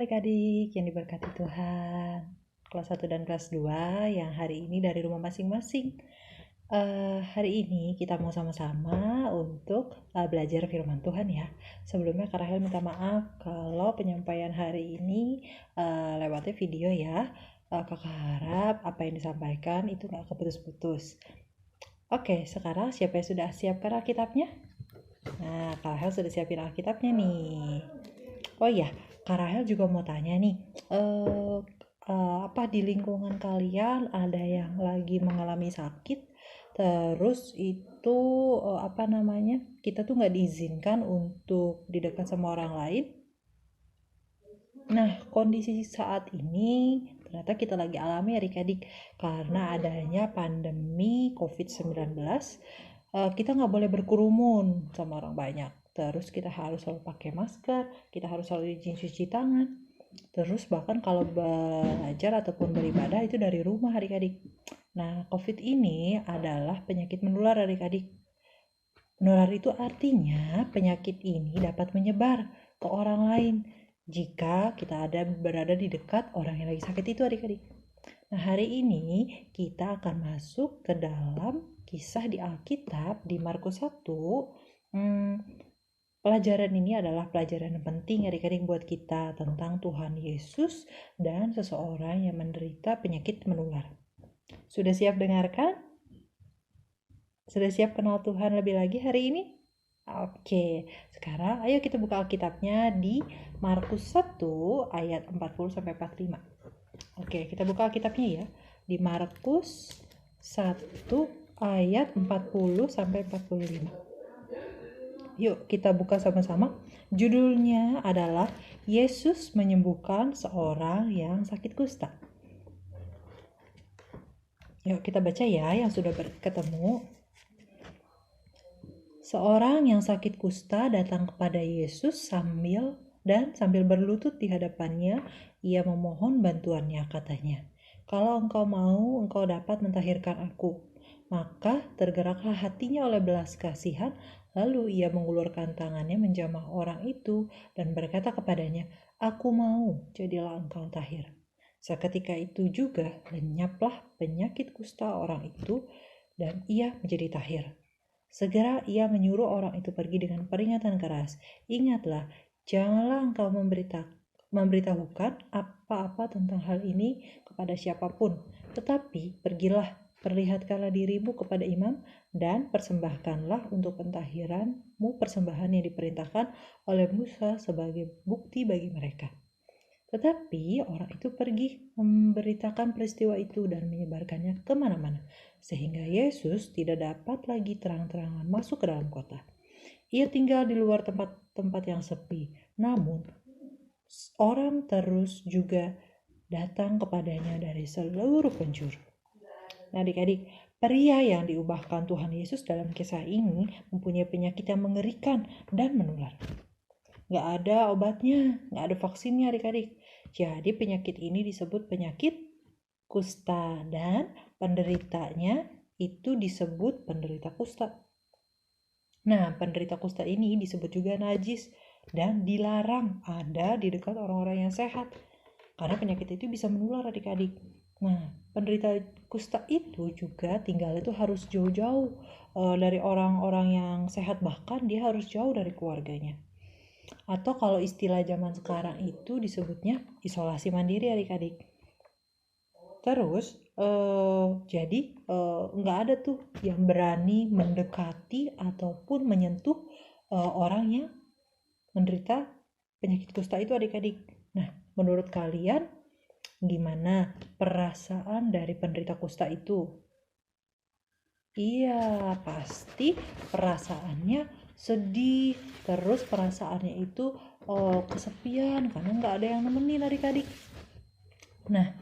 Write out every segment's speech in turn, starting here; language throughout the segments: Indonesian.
adik-adik yang diberkati Tuhan. Kelas 1 dan kelas 2 yang hari ini dari rumah masing-masing. Hari ini kita mau sama-sama untuk belajar firman Tuhan ya. Sebelumnya Kak Rahel minta maaf kalau penyampaian hari ini lewatnya video ya. Kakak harap apa yang disampaikan itu gak keputus-putus. Oke, sekarang siapa yang sudah siapkan Alkitabnya? Nah, Kak Rahel sudah siapin Alkitabnya nih. Oh iya, Kak Rahel juga mau tanya nih, apa di lingkungan kalian ada yang lagi mengalami sakit, terus itu kita tuh nggak diizinkan untuk didekat sama orang lain? Nah, kondisi saat ini ternyata kita lagi alami adik-adik karena adanya pandemi COVID-19. Kita nggak boleh berkerumun sama orang banyak. Terus kita harus selalu pakai masker, kita harus selalu izin cuci tangan. Terus bahkan kalau belajar ataupun beribadah itu dari rumah adik-adik. Nah, COVID ini adalah penyakit menular adik-adik. Menular itu artinya penyakit ini dapat menyebar ke orang lain jika kita berada di dekat orang yang lagi sakit itu adik-adik. Nah, hari ini kita akan masuk ke dalam kisah di Alkitab di Markus 1. Pelajaran ini adalah pelajaran yang penting adik-adik buat kita tentang Tuhan Yesus dan seseorang yang menderita penyakit menular. Sudah siap dengarkan? Sudah siap kenal Tuhan lebih lagi hari ini? Oke, sekarang ayo kita buka Alkitabnya di Markus 1 ayat 40-45. Oke, kita buka Alkitabnya ya. Di Markus 1 ayat 40-45. Yuk kita buka sama-sama. Judulnya adalah Yesus menyembuhkan seorang yang sakit kusta. Yuk kita baca ya yang sudah ketemu. Seorang yang sakit kusta datang kepada Yesus sambil berlutut di hadapannya, ia memohon bantuannya, katanya, "Kalau engkau mau, engkau dapat mentahirkan aku." Maka tergeraklah hatinya oleh belas kasihan, lalu ia mengulurkan tangannya menjamah orang itu dan berkata kepadanya, "Aku mau, jadilah engkau tahir." Seketika itu juga lenyaplah penyakit kusta orang itu dan ia menjadi tahir. Segera ia menyuruh orang itu pergi dengan peringatan keras. "Ingatlah, janganlah engkau memberitahukan apa-apa tentang hal ini kepada siapapun. Tetapi pergilah, perlihatkanlah dirimu kepada imam dan persembahkanlah untuk pentahiranmu persembahan yang diperintahkan oleh Musa sebagai bukti bagi mereka." Tetapi orang itu pergi memberitakan peristiwa itu dan menyebarkannya kemana-mana, sehingga Yesus tidak dapat lagi terang-terangan masuk ke dalam kota. Ia tinggal di luar tempat-tempat yang sepi, namun orang terus juga datang kepadanya dari seluruh penjuru. Nah adik-adik, pria yang diubahkan Tuhan Yesus dalam kisah ini mempunyai penyakit yang mengerikan dan menular. Gak ada obatnya, gak ada vaksinnya adik-adik. Jadi penyakit ini disebut penyakit kusta dan penderitanya itu disebut penderita kusta. Nah, penderita kusta ini disebut juga najis dan dilarang ada di dekat orang-orang yang sehat karena penyakit itu bisa menular adik-adik. Nah, penderita kusta itu juga tinggal itu harus jauh-jauh dari orang-orang yang sehat, bahkan dia harus jauh dari keluarganya. Atau kalau istilah zaman sekarang itu disebutnya isolasi mandiri adik-adik. Terus jadi nggak ada tuh yang berani mendekati ataupun menyentuh orang yang menderita penyakit kusta itu adik-adik. Nah, menurut kalian gimana perasaan dari penderita kusta itu? Iya, pasti perasaannya sedih, terus perasaannya itu kesepian karena nggak ada yang nemenin adik-adik. Nah,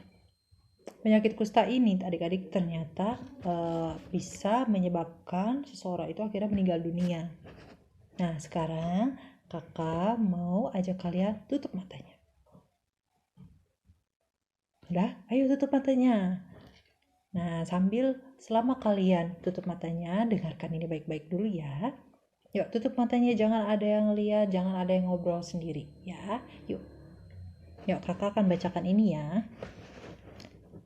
penyakit kusta ini adik-adik ternyata bisa menyebabkan seseorang itu akhirnya meninggal dunia. Nah, sekarang kakak mau ajak kalian tutup matanya. Udah, ayo tutup matanya. Nah, selama kalian tutup matanya, dengarkan ini baik-baik dulu ya. Yuk, tutup matanya, jangan ada yang lihat, jangan ada yang ngobrol sendiri ya. Yuk. Yuk kakak akan bacakan ini ya.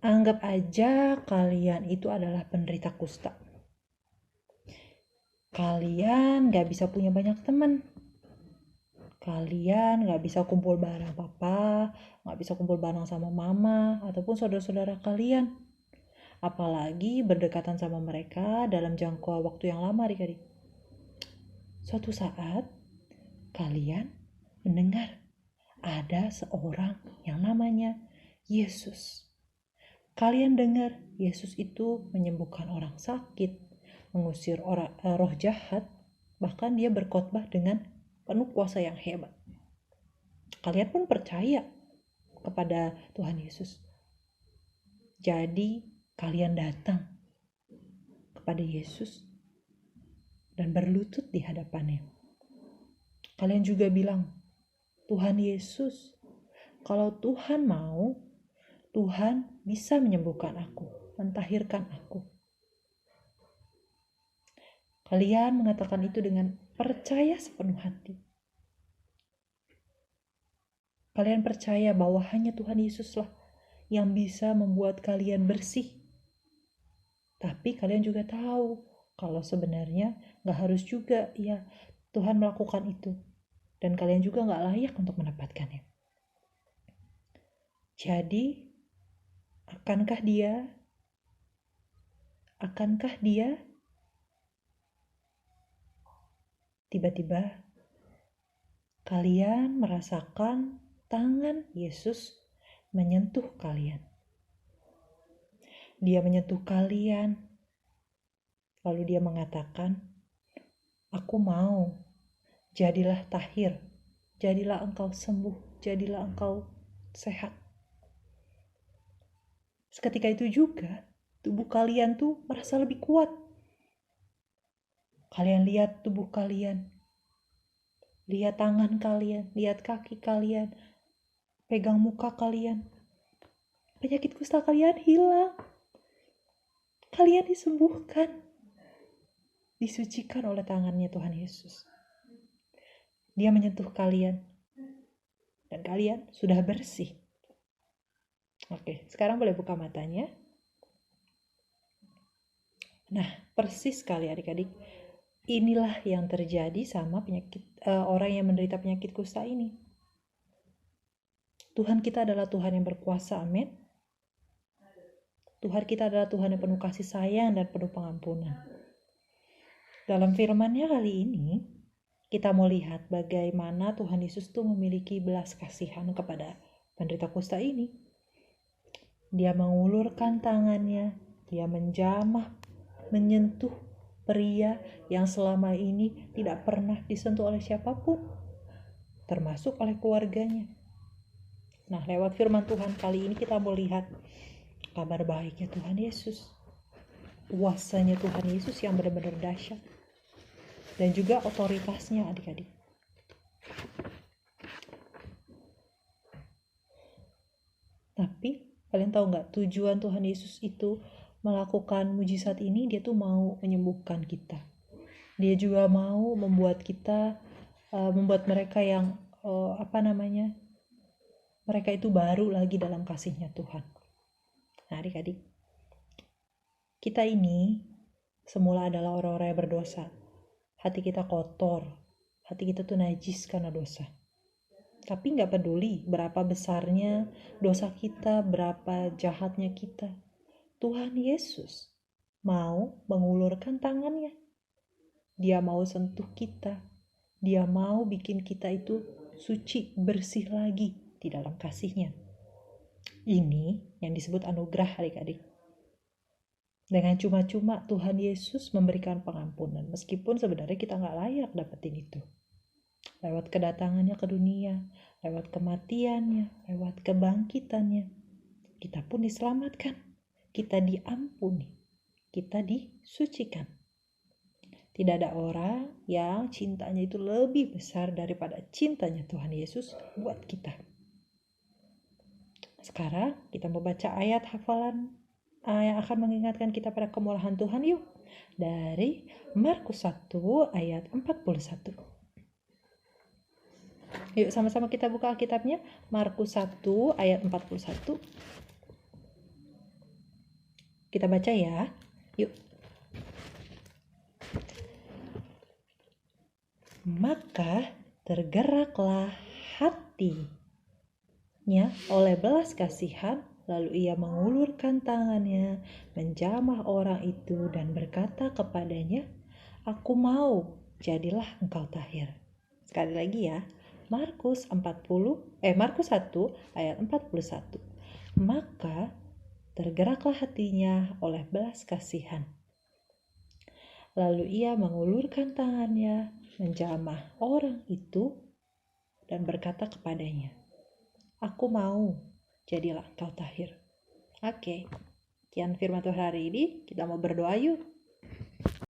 Anggap aja kalian itu adalah penderita kusta. Kalian gak bisa punya banyak teman. Kalian gak bisa kumpul bareng papa, gak bisa kumpul bareng sama mama, ataupun saudara-saudara kalian. Apalagi berdekatan sama mereka dalam jangka waktu yang lama adik-adik. Suatu saat, kalian mendengar ada seorang yang namanya Yesus. Kalian dengar Yesus itu menyembuhkan orang sakit, mengusir roh jahat, bahkan dia berkhotbah dengan penuh kuasa yang hebat. Kalian pun percaya kepada Tuhan Yesus. Jadi kalian datang kepada Yesus dan berlutut di hadapannya. Kalian juga bilang, Tuhan Yesus, kalau Tuhan mau, Tuhan bisa menyembuhkan aku, mentahirkan aku. Kalian mengatakan itu dengan percaya sepenuh hati. Kalian percaya bahwa hanya Tuhan Yesuslah yang bisa membuat kalian bersih. Tapi kalian juga tahu kalau sebenarnya gak harus juga ya Tuhan melakukan itu. Dan kalian juga gak layak untuk mendapatkannya. Jadi, akankah dia tiba-tiba kalian merasakan tangan Yesus menyentuh kalian. Dia menyentuh kalian, lalu dia mengatakan, aku mau, jadilah tahir, jadilah engkau sembuh, jadilah engkau sehat. Seketika itu juga, tubuh kalian tuh merasa lebih kuat. Kalian lihat tubuh kalian, lihat tangan kalian, lihat kaki kalian, pegang muka kalian. Penyakit kusta kalian hilang. Kalian disembuhkan, disucikan oleh tangannya Tuhan Yesus. Dia menyentuh kalian, dan kalian sudah bersih. Oke, sekarang boleh buka matanya. Nah, persis sekali adik-adik. Inilah yang terjadi sama orang yang menderita penyakit kusta ini. Tuhan kita adalah Tuhan yang berkuasa, amin. Tuhan kita adalah Tuhan yang penuh kasih sayang dan penuh pengampunan. Dalam firman-Nya kali ini, kita mau lihat bagaimana Tuhan Yesus tuh memiliki belas kasihan kepada penderita kusta ini. Dia mengulurkan tangannya, dia menjamah, menyentuh pria yang selama ini tidak pernah disentuh oleh siapapun, termasuk oleh keluarganya. Nah, lewat firman Tuhan kali ini kita mau lihat kabar baiknya Tuhan Yesus. Kuasanya Tuhan Yesus yang benar-benar dahsyat. Dan juga otoritasnya adik-adik. Tapi kalian tahu gak tujuan Tuhan Yesus itu melakukan mujizat ini? Dia tuh mau menyembuhkan kita. Dia juga mau membuat kita, membuat mereka yang mereka itu baru lagi dalam kasihnya Tuhan. Nah adik-adik, kita ini semula adalah orang-orang yang berdosa. Hati kita kotor, hati kita tuh najis karena dosa. Tapi gak peduli berapa besarnya dosa kita, berapa jahatnya kita. Tuhan Yesus mau mengulurkan tangannya. Dia mau sentuh kita. Dia mau bikin kita itu suci, bersih lagi di dalam kasihnya. Ini yang disebut anugerah adik-adik. Dengan cuma-cuma Tuhan Yesus memberikan pengampunan. Meskipun sebenarnya kita gak layak dapetin itu. Lewat kedatangannya ke dunia, lewat kematiannya, lewat kebangkitannya. Kita pun diselamatkan. Kita diampuni. Kita disucikan. Tidak ada orang yang cintanya itu lebih besar daripada cintanya Tuhan Yesus buat kita. Sekarang kita membaca ayat hafalan yang akan mengingatkan kita pada kemurahan Tuhan yuk. Dari Markus 1 ayat 41. Yuk sama-sama kita buka Alkitabnya, Markus 1 ayat 41. Kita baca ya. Yuk. Maka tergeraklah hatinya oleh belas kasihan, lalu ia mengulurkan tangannya, menjamah orang itu dan berkata kepadanya, "Aku mau, jadilah engkau tahir." Sekali lagi ya, Markus 1 ayat 41. Maka tergeraklah hatinya oleh belas kasihan. Lalu ia mengulurkan tangannya, menjamah orang itu dan berkata kepadanya, "Aku mau, jadilah engkau tahir." Oke, sekian firman Tuhan hari ini. Kita mau berdoa yuk.